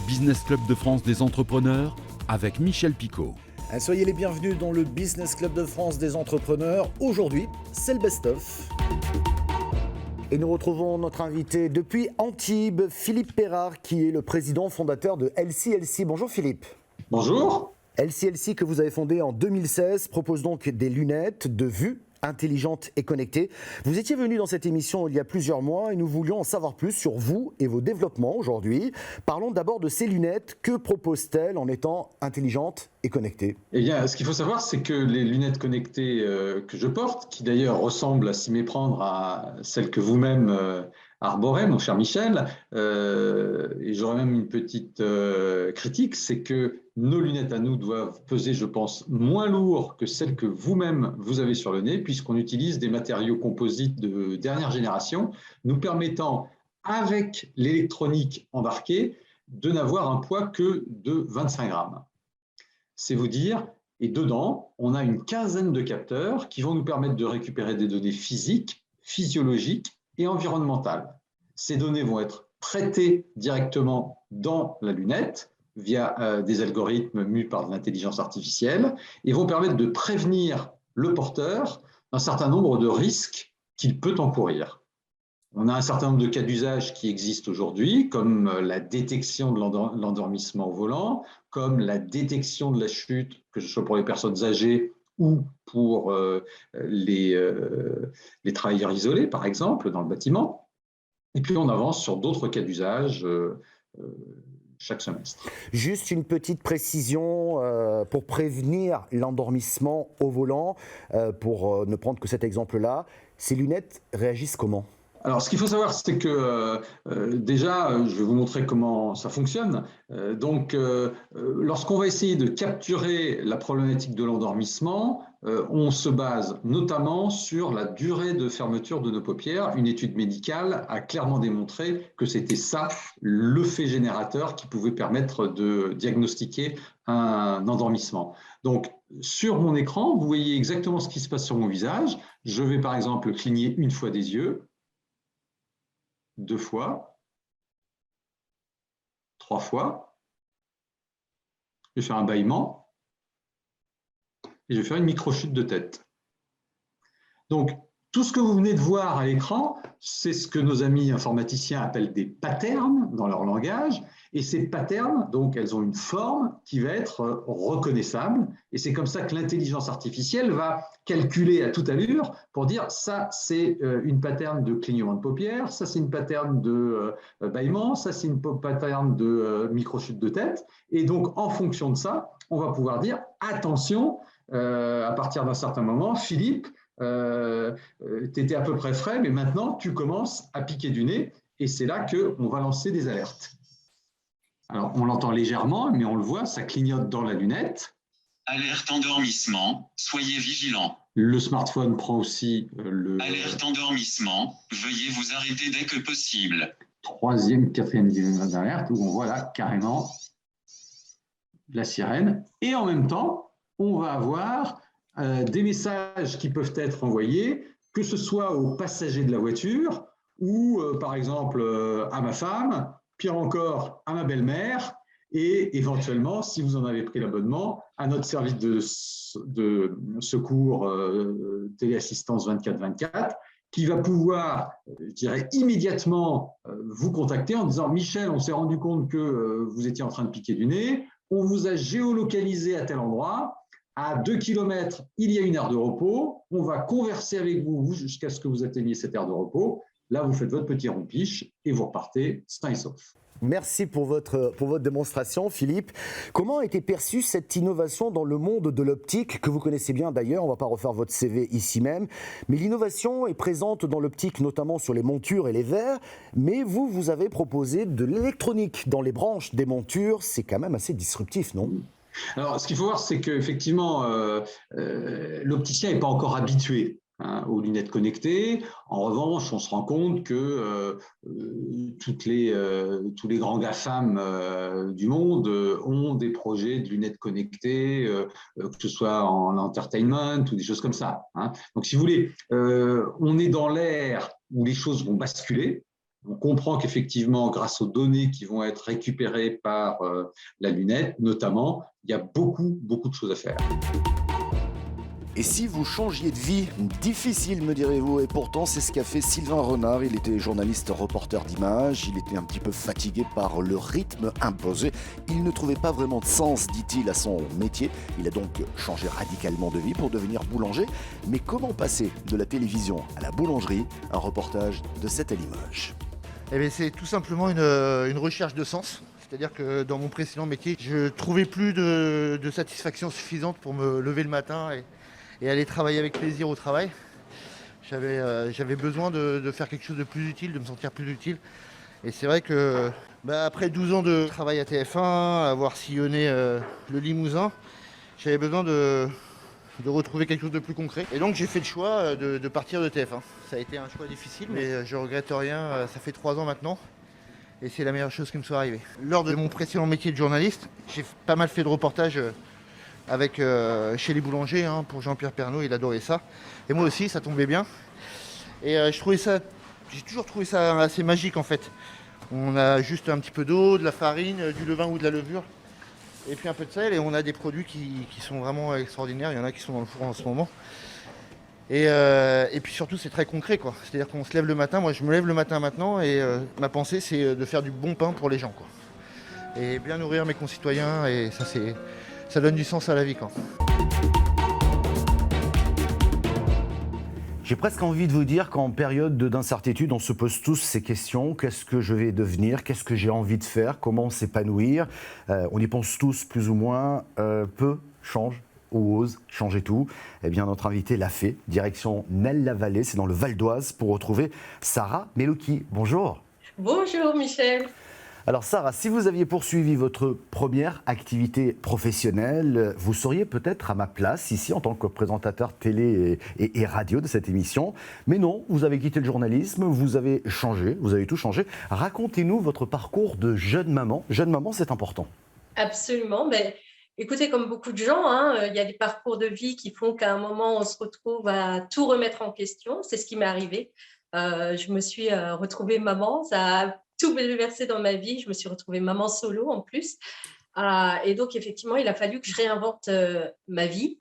Business Club de France des entrepreneurs avec Michel Picot. Soyez les bienvenus dans le Business Club de France des entrepreneurs. Aujourd'hui, c'est le best-of. Et nous retrouvons notre invité depuis Antibes, Philippe Perrard, qui est le président fondateur de LCLC. Bonjour Philippe. Bonjour. LCLC que vous avez fondé en 2016 propose donc des lunettes de vue intelligentes et connectées. Vous étiez venu dans cette émission il y a plusieurs mois et nous voulions en savoir plus sur vous et vos développements aujourd'hui. Parlons d'abord de ces lunettes. Que proposent-elles en étant intelligentes et connectées ? Eh bien, ce qu'il faut savoir, c'est que les lunettes connectées que je porte, qui d'ailleurs ressemblent à s'y méprendre à celles que vous-même arborez, mon cher Michel, et j'aurais même une petite critique, c'est que nos lunettes à nous doivent peser, je pense, moins lourd que celles que vous-même vous avez sur le nez, puisqu'on utilise des matériaux composites de dernière génération, nous permettant, avec l'électronique embarquée, de n'avoir un poids que de 25 grammes. C'est vous dire, et dedans, on a une quinzaine de capteurs qui vont nous permettre de récupérer des données physiques, physiologiques et environnementales. Ces données vont être traitées directement dans la lunette via des algorithmes mus par de l'intelligence artificielle et vont permettre de prévenir le porteur d'un certain nombre de risques qu'il peut encourir. On a un certain nombre de cas d'usage qui existent aujourd'hui, comme la détection de l'endormissement au volant, comme la détection de la chute, que ce soit pour les personnes âgées ou pour les travailleurs isolés, par exemple, dans le bâtiment. Et puis on avance sur d'autres cas d'usage chaque semestre. Juste une petite précision pour prévenir l'endormissement au volant, pour ne prendre que cet exemple-là. Ces lunettes réagissent comment ? Alors, ce qu'il faut savoir, c'est que déjà, je vais vous montrer comment ça fonctionne. Lorsqu'on va essayer de capturer la problématique de l'endormissement, on se base notamment sur la durée de fermeture de nos paupières. Une étude médicale a clairement démontré que c'était ça le fait générateur qui pouvait permettre de diagnostiquer un endormissement. Donc, sur mon écran, vous voyez exactement ce qui se passe sur mon visage. Je vais par exemple cligner une fois des yeux. 2 fois, 3 fois, je vais faire un bâillement et je vais faire une micro-chute de tête. Donc, tout ce que vous venez de voir à l'écran, c'est ce que nos amis informaticiens appellent des patterns dans leur langage. Et ces patterns, donc, elles ont une forme qui va être reconnaissable. Et c'est comme ça que l'intelligence artificielle va calculer à toute allure pour dire ça, c'est une pattern de clignement de paupières, ça, c'est une pattern de bâillement, ça, c'est une pattern de micro-chute de tête. Et donc, en fonction de ça, on va pouvoir dire attention, à partir d'un certain moment, Philippe, tu étais à peu près frais, mais maintenant, tu commences à piquer du nez. Et c'est là qu'on va lancer des alertes. Alors, on l'entend légèrement, mais on le voit, ça clignote dans la lunette. Alerte endormissement, soyez vigilant. Le smartphone prend aussi le... Alerte endormissement, veuillez vous arrêter dès que possible. 3e, 4e dizaine d'alerte, où on voit là carrément la sirène. Et en même temps, on va avoir des messages qui peuvent être envoyés, que ce soit aux passagers de la voiture ou, par exemple, à ma femme, pire encore, à ma belle-mère, et éventuellement, si vous en avez pris l'abonnement, à notre service de secours téléassistance 24/24, qui va pouvoir, je dirais, immédiatement vous contacter en disant « Michel, on s'est rendu compte que vous étiez en train de piquer du nez, on vous a géolocalisé à tel endroit, à 2 km, il y a une aire de repos, on va converser avec vous jusqu'à ce que vous atteigniez cette aire de repos. Là, vous faites votre petit rompiche et vous repartez sain et sauf. » Merci pour votre démonstration, Philippe. Comment a été perçue cette innovation dans le monde de l'optique, que vous connaissez bien d'ailleurs, on ne va pas refaire votre CV ici même, mais l'innovation est présente dans l'optique, notamment sur les montures et les verres, mais vous avez proposé de l'électronique dans les branches des montures, c'est quand même assez disruptif, non ? Alors, ce qu'il faut voir, c'est qu'effectivement, l'opticien n'est pas encore habitué aux lunettes connectées. En revanche, on se rend compte que tous les grands GAFAM du monde ont des projets de lunettes connectées, que ce soit en entertainment ou des choses comme ça. Donc, si vous voulez, on est dans l'ère où les choses vont basculer. On comprend qu'effectivement, grâce aux données qui vont être récupérées par la lunette, notamment, il y a beaucoup de choses à faire. Et si vous changiez de vie? Difficile, me direz-vous, et pourtant c'est ce qu'a fait Sylvain Renard. Il était journaliste reporter d'images, il était un petit peu fatigué par le rythme imposé. Il ne trouvait pas vraiment de sens, dit-il, à son métier. Il a donc changé radicalement de vie pour devenir boulanger. Mais comment passer de la télévision à la boulangerie? Un reportage de 7 à l'image. Eh bien, c'est tout simplement une recherche de sens. C'est-à-dire que dans mon précédent métier, je ne trouvais plus de satisfaction suffisante pour me lever le matin et aller travailler avec plaisir au travail. J'avais besoin de faire quelque chose de plus utile, de me sentir plus utile. Et c'est vrai que après 12 ans de travail à TF1, avoir sillonné le Limousin, j'avais besoin de retrouver quelque chose de plus concret. Et donc j'ai fait le choix de partir de TF1. Ça a été un choix difficile, mais je regrette rien. Ça fait 3 ans maintenant. Et c'est la meilleure chose qui me soit arrivée. Lors de mon précédent métier de journaliste, j'ai pas mal fait de reportages chez les boulangers, pour Jean-Pierre Pernaut, il adorait ça. Et moi aussi, ça tombait bien. Et j'ai toujours trouvé ça assez magique en fait. On a juste un petit peu d'eau, de la farine, du levain ou de la levure, et puis un peu de sel, et on a des produits qui sont vraiment extraordinaires. Il y en a qui sont dans le four en ce moment. Et puis surtout, c'est très concret, quoi. C'est-à-dire qu'on se lève le matin, moi je me lève le matin maintenant, et ma pensée c'est de faire du bon pain pour les gens, quoi. Et bien nourrir mes concitoyens, et ça donne du sens à la vie, quoi. J'ai presque envie de vous dire qu'en période d'incertitude, on se pose tous ces questions. Qu'est-ce que je vais devenir? Qu'est-ce que j'ai envie de faire? Comment s'épanouir? On y pense tous plus ou moins. Peu change ou ose changer tout. Eh bien, notre invité l'a fait. Direction Nesle-la-Vallée, c'est dans le Val d'Oise, pour retrouver Sarah Meloki. Bonjour. Bonjour Michel. Alors Sarah, si vous aviez poursuivi votre première activité professionnelle, vous seriez peut-être à ma place ici en tant que présentateur télé et radio de cette émission. Mais non, vous avez quitté le journalisme, vous avez changé, vous avez tout changé. Racontez-nous votre parcours de jeune maman. Jeune maman, c'est important. Absolument. Écoutez, comme beaucoup de gens, il y a des parcours de vie qui font qu'à un moment, on se retrouve à tout remettre en question. C'est ce qui m'est arrivé. Je me suis retrouvée maman. Ça a tout bouleversé dans ma vie. Je me suis retrouvée maman solo en plus. Et donc, effectivement, il a fallu que je réinvente ma vie.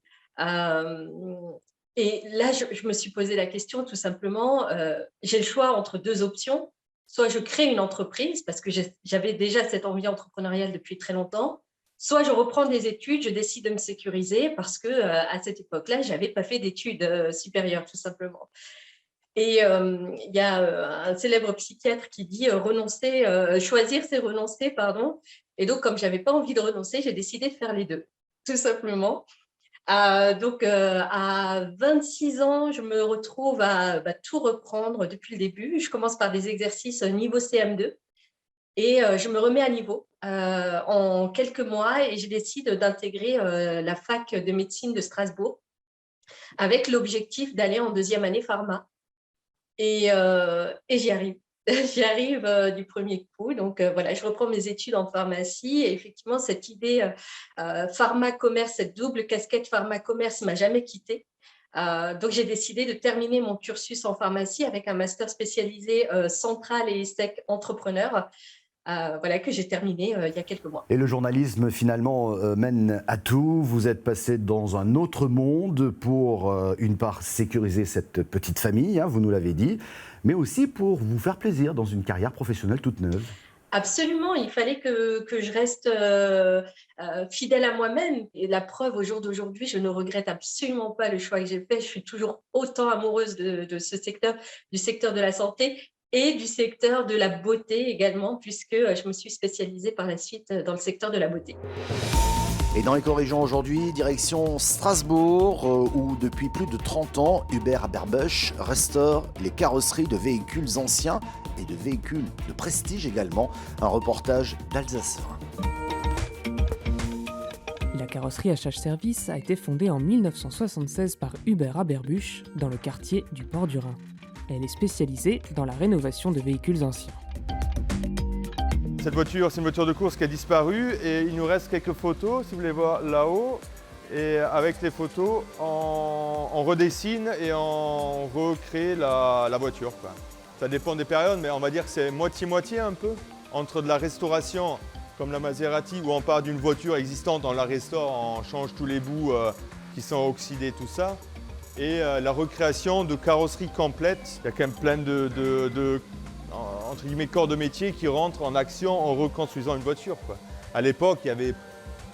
Et là, je me suis posé la question tout simplement. J'ai le choix entre 2 options. Soit je crée une entreprise parce que j'avais déjà cette envie entrepreneuriale depuis très longtemps. Soit je reprends des études, je décide de me sécuriser parce que à cette époque-là, je n'avais pas fait d'études supérieures tout simplement. Et il y a un célèbre psychiatre qui dit choisir c'est renoncer, pardon. Et donc, comme je n'avais pas envie de renoncer, j'ai décidé de faire les 2, tout simplement. Donc, à 26 ans, je me retrouve à tout reprendre depuis le début. Je commence par des exercices niveau CM2 et je me remets à niveau en quelques mois et je décide d'intégrer la fac de médecine de Strasbourg avec l'objectif d'aller en 2e année pharma. Et j'y arrive. J'y arrive du premier coup. Donc, voilà, je reprends mes études en pharmacie. Et effectivement, cette idée pharma-commerce, cette double casquette pharma-commerce ne m'a jamais quittée. Donc, j'ai décidé de terminer mon cursus en pharmacie avec un master spécialisé central et STEC entrepreneur. Voilà, que j'ai terminé il y a quelques mois. Et le journalisme, finalement, mène à tout. Vous êtes passé dans un autre monde pour, une part, sécuriser cette petite famille, vous nous l'avez dit, mais aussi pour vous faire plaisir dans une carrière professionnelle toute neuve. Absolument, il fallait que je reste fidèle à moi-même. Et la preuve, au jour d'aujourd'hui, je ne regrette absolument pas le choix que j'ai fait. Je suis toujours autant amoureuse de ce secteur, du secteur de la santé et du secteur de la beauté également, puisque je me suis spécialisée par la suite dans le secteur de la beauté. Et dans Éco-Région aujourd'hui, direction Strasbourg, où depuis plus de 30 ans, Hubert Aberbuch restaure les carrosseries de véhicules anciens et de véhicules de prestige également. Un reportage d'Alsace. La carrosserie HH Service a été fondée en 1976 par Hubert Aberbuch dans le quartier du Port du Rhin. Elle est spécialisée dans la rénovation de véhicules anciens. Cette voiture, c'est une voiture de course qui a disparu et il nous reste quelques photos, si vous voulez voir là-haut. Et avec les photos, on redessine et on recrée la voiture, quoi. Ça dépend des périodes, mais on va dire que c'est moitié-moitié un peu. Entre de la restauration, comme la Maserati, où on part d'une voiture existante, on la restaure, on change tous les bouts qui sont oxydés, tout ça. Et la recréation de carrosserie complète. Il y a quand même plein de entre guillemets, corps de métier qui rentrent en action en reconstruisant une voiture, quoi. À l'époque, il y avait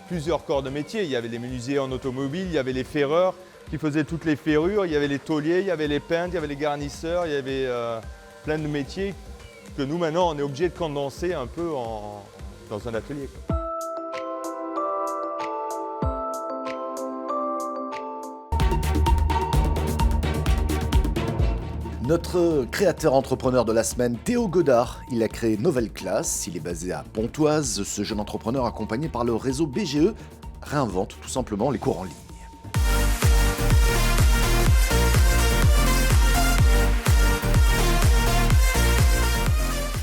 plusieurs corps de métier. Il y avait les menuisiers en automobile, il y avait les ferreurs qui faisaient toutes les ferrures, il y avait les tôliers, il y avait les peintres, il y avait les garnisseurs, il y avait plein de métiers que nous, maintenant, on est obligé de condenser un peu dans un atelier, quoi. Notre créateur entrepreneur de la semaine, Théo Godard, il a créé Nouvelle Classe, il est basé à Pontoise. Ce jeune entrepreneur accompagné par le réseau BGE réinvente tout simplement les cours en ligne.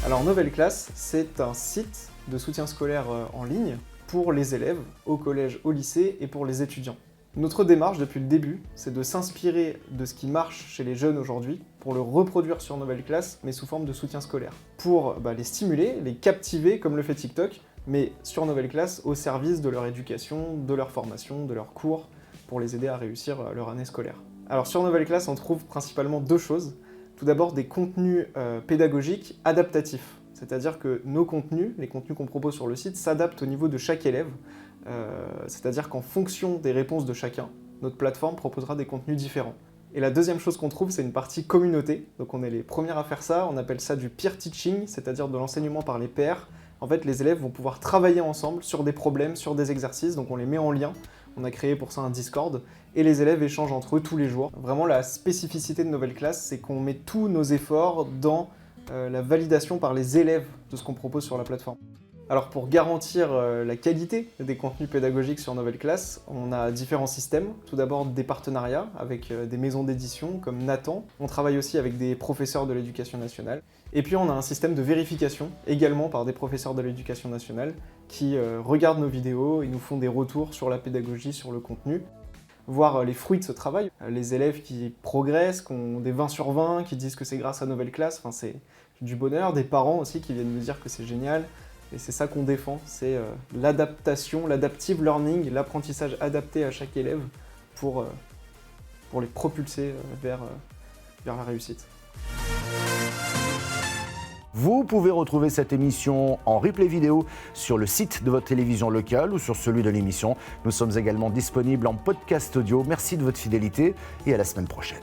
Alors Nouvelle Classe, c'est un site de soutien scolaire en ligne pour les élèves au collège, au lycée et pour les étudiants. Notre démarche depuis le début, c'est de s'inspirer de ce qui marche chez les jeunes aujourd'hui pour le reproduire sur Nouvelle Classe, mais sous forme de soutien scolaire. Pour les stimuler, les captiver comme le fait TikTok, mais sur Nouvelle Classe au service de leur éducation, de leur formation, de leurs cours, pour les aider à réussir leur année scolaire. Alors sur Nouvelle Classe, on trouve principalement deux choses. Tout d'abord des contenus pédagogiques adaptatifs, c'est-à-dire que nos contenus, les contenus qu'on propose sur le site, s'adaptent au niveau de chaque élève. C'est-à-dire qu'en fonction des réponses de chacun, notre plateforme proposera des contenus différents. Et la deuxième chose qu'on trouve, c'est une partie communauté. Donc on est les premiers à faire ça, on appelle ça du peer teaching, c'est-à-dire de l'enseignement par les pairs. En fait, les élèves vont pouvoir travailler ensemble sur des problèmes, sur des exercices, donc on les met en lien. On a créé pour ça un Discord, et les élèves échangent entre eux tous les jours. Vraiment, la spécificité de Nouvelle Classe, c'est qu'on met tous nos efforts dans la validation par les élèves de ce qu'on propose sur la plateforme. Alors pour garantir la qualité des contenus pédagogiques sur Nouvelle Classe, on a différents systèmes. Tout d'abord des partenariats avec des maisons d'édition comme Nathan. On travaille aussi avec des professeurs de l'éducation nationale. Et puis on a un système de vérification, également par des professeurs de l'éducation nationale, qui regardent nos vidéos et nous font des retours sur la pédagogie, sur le contenu. Voir les fruits de ce travail, les élèves qui progressent, qui ont des 20 sur 20, qui disent que c'est grâce à Nouvelle Classe, enfin, c'est du bonheur, des parents aussi qui viennent nous dire que c'est génial. Et c'est ça qu'on défend, c'est l'adaptation, l'adaptive learning, l'apprentissage adapté à chaque élève pour les propulser vers la réussite. Vous pouvez retrouver cette émission en replay vidéo sur le site de votre télévision locale ou sur celui de l'émission. Nous sommes également disponibles en podcast audio. Merci de votre fidélité et à la semaine prochaine.